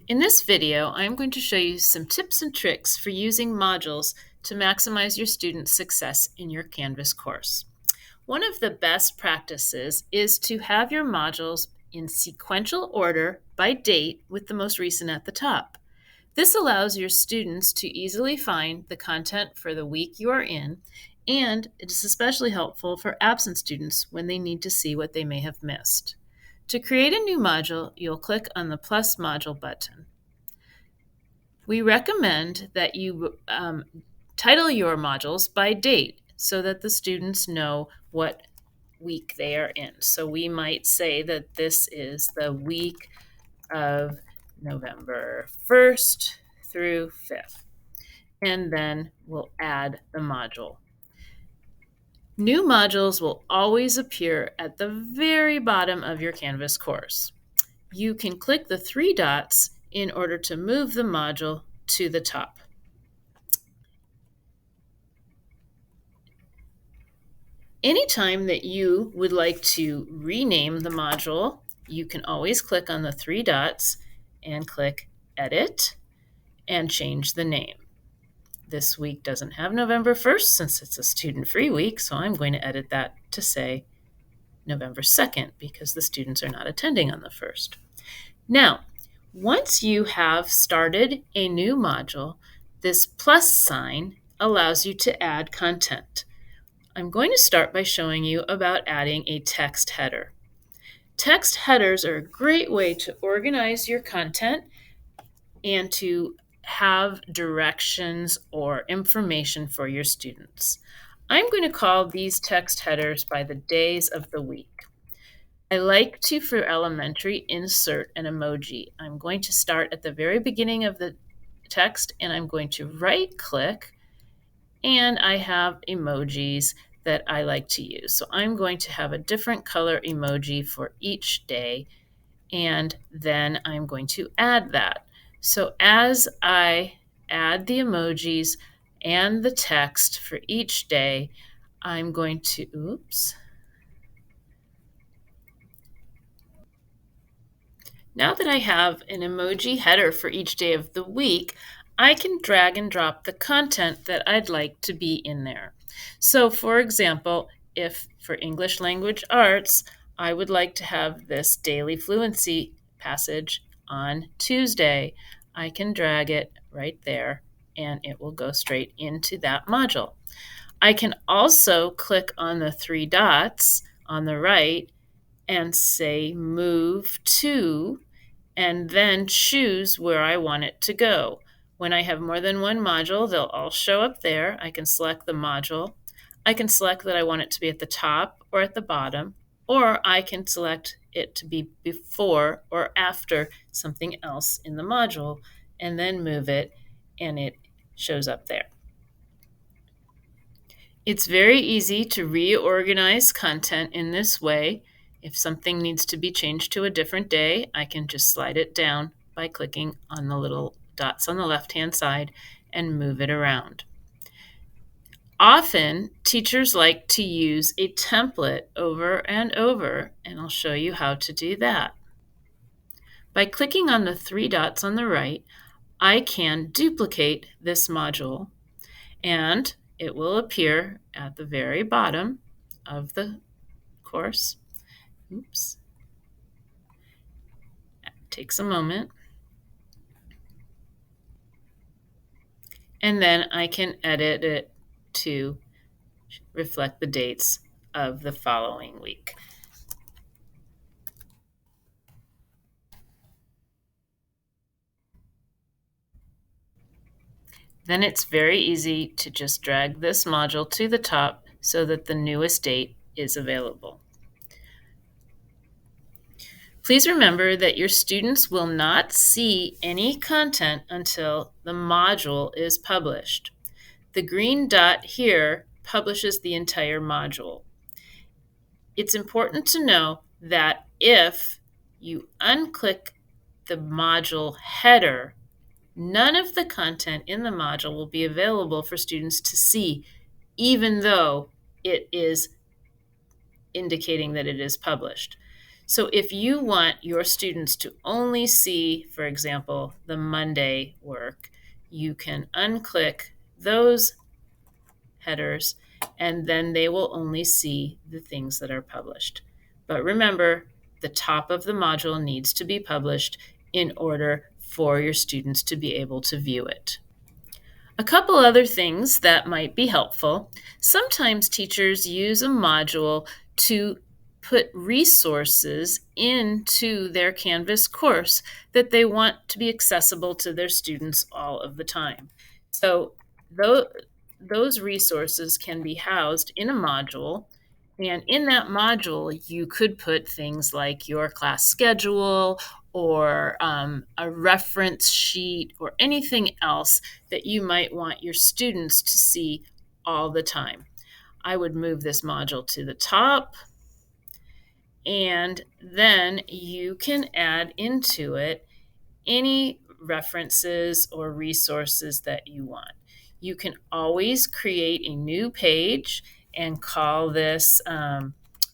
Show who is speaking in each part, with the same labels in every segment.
Speaker 1: In this video, I'm going to show you some tips and tricks for using modules to maximize your students' success in your Canvas course. One of the best practices is to have your modules in sequential order by date with the most recent at the top. This allows your students to easily find the content for the week you are in, and it is especially helpful for absent students when they need to see what they may have missed. To create a new module, you'll click on the plus module button. We recommend that you title your modules by date so that the students know what week they are in. So we might say that this is the week of November 1st through 5th, and then we'll add the module. New modules will always appear at the very bottom of your Canvas course. You can click the three dots in order to move the module to the top. Anytime that you would like to rename the module, you can always click on the three dots and click Edit and change the name. This week doesn't have November 1st since it's a student-free week, so I'm going to edit that to say November 2nd because the students are not attending on the 1st. Now, once you have started a new module, this plus sign allows you to add content. I'm going to start by showing you about adding a text header. Text headers are a great way to organize your content and to have directions or information for your students. I'm going to call these text headers by the days of the week. I like to, for elementary, insert an emoji. I'm going to start at the very beginning of the text and I'm going to right-click, and I have emojis that I like to use. So I'm going to have a different color emoji for each day, and then I'm going to add that. So as I add the emojis and the text for each day, I'm going to, Now that I have an emoji header for each day of the week, I can drag and drop the content that I'd like to be in there. So for example, if for English language arts, I would like to have this daily fluency passage on Tuesday, I can drag it right there and it will go straight into that module. I can also click on the three dots on the right and say move to, and then choose where I want it to go. When I have more than one module, they'll all show up there. I can select the module. I can select that I want it to be at the top or at the bottom, or I can select it to be before or after something else in the module, and then move it, and it shows up there. It's very easy to reorganize content in this way. If something needs to be changed to a different day, I can just slide it down by clicking on the little dots on the left-hand side and move it around. Often, teachers like to use a template over and over, and I'll show you how to do that. By clicking on the three dots on the right, I can duplicate this module, and it will appear at the very bottom of the course. Oops. That takes a moment. And then I can edit it to reflect the dates of the following week. Then it's very easy to just drag this module to the top so that the newest date is available. Please remember that your students will not see any content until the module is published. The green dot here publishes the entire module. It's important to know that if you unclick the module header, none of the content in the module will be available for students to see, even though it is indicating that it is published. So if you want your students to only see, for example, the Monday work, you can unclick those headers, and then they will only see the things that are published. But remember, the top of the module needs to be published in order for your students to be able to view it. A couple other things that might be helpful. Sometimes teachers use a module to put resources into their Canvas course that they want to be accessible to their students all of the time. So those resources can be housed in a module. And in that module, you could put things like your class schedule or a reference sheet or anything else that you might want your students to see all the time. I would move this module to the top, and then you can add into it any references or resources that you want. You can always create a new page and call this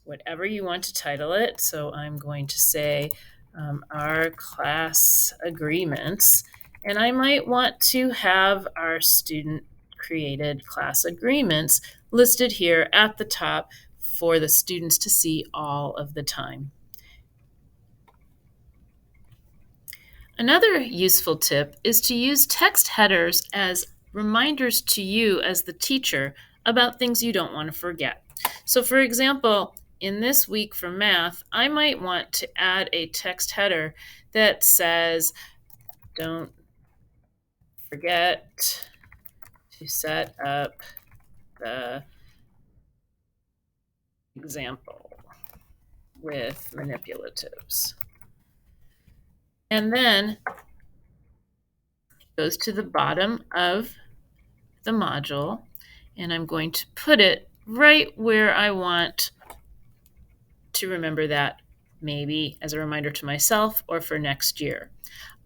Speaker 1: whatever you want to title it. So I'm going to say our class agreements, and I might want to have our student created class agreements listed here at the top for the students to see all of the time. Another useful tip is to use text headers as reminders to you as the teacher about things you don't want to forget. So for example, in this week for math, I might want to add a text header that says, don't forget to set up the example with manipulatives. And then goes to the bottom of the module, and I'm going to put it right where I want to remember that, maybe as a reminder to myself or for next year.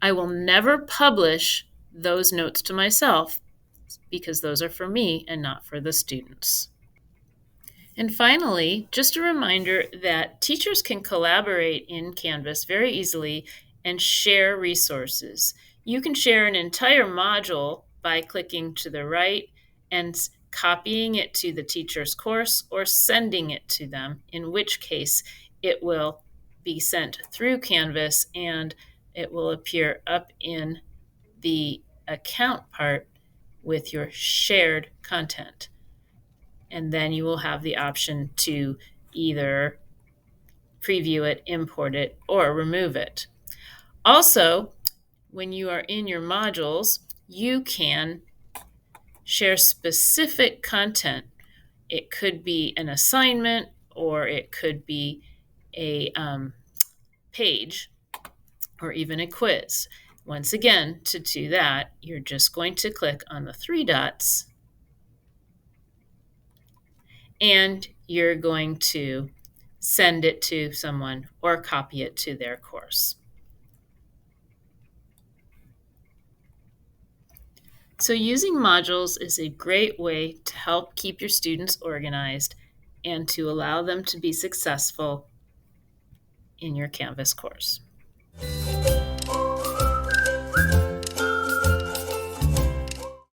Speaker 1: I will never publish those notes to myself because those are for me and not for the students. And finally, just a reminder that teachers can collaborate in Canvas very easily and share resources. You can share an entire module by clicking to the right and copying it to the teacher's course or sending it to them, in which case it will be sent through Canvas and it will appear up in the account part with your shared content. And then you will have the option to either preview it, import it, or remove it. Also, when you are in your modules, you can share specific content. It could be an assignment or it could be a page or even a quiz. Once again, to do that, you're just going to click on the three dots and you're going to send it to someone or copy it to their course. So using modules is a great way to help keep your students organized and to allow them to be successful in your Canvas course.